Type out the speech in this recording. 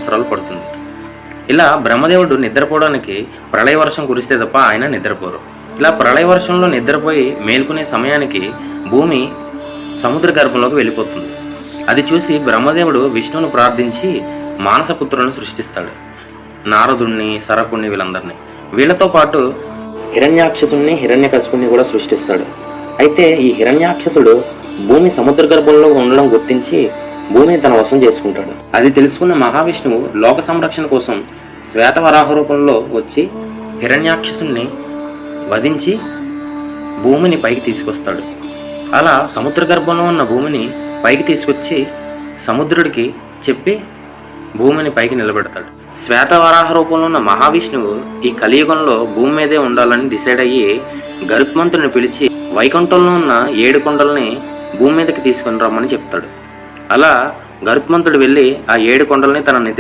సంవత్సరాలు పడుతుంది. ఇలా బ్రహ్మదేవుడు నిద్రపోవడానికి ప్రళయ వర్షం కురిస్తే తప్ప ఆయన నిద్రపోరు. ఇలా ప్రళయ వర్షంలో నిద్రపోయి మేల్కొనే సమయానికి భూమి సముద్ర గర్భంలోకి వెళ్ళిపోతుంది. అది చూసి బ్రహ్మదేవుడు విష్ణువును ప్రార్థించి మానసపుత్రులను సృష్టిస్తాడు. నారదుణ్ణి, సరకుణ్ణి, వీళ్ళందరినీ. వీళ్ళతో పాటు హిరణ్యాక్షసుని, హిరణ్యకశిపుని కూడా సృష్టిస్తాడు. అయితే ఈ హిరణ్యాక్షసుడు భూమి సముద్ర గర్భంలో ఉండడం గుర్తించి భూమిని తన వశం చేసుకుంటాడు. అది తెలుసుకున్న మహావిష్ణువు లోక సంరక్షణ కోసం శ్వేతవరాహ రూపంలో వచ్చి హిరణ్యాక్షసుని వధించి భూమిని పైకి తీసుకొస్తాడు. అలా సముద్ర గర్భంలో ఉన్న భూమిని పైకి తీసుకొచ్చి సముద్రుడికి చెప్పి భూమిని పైకి నిలబెడతాడు. శ్వేతవరాహ రూపంలో ఉన్న మహావిష్ణువు ఈ కలియుగంలో భూమి మీదే ఉండాలని డిసైడ్ అయ్యి గరుత్మంతుడిని పిలిచి వైకుంఠంలో ఉన్న 7 కొండల్ని భూమి మీదకి తీసుకొని రమ్మని చెప్తాడు. అలా గరుత్మంతుడు వెళ్ళి ఆ 7 కొండల్ని తన నెత్తి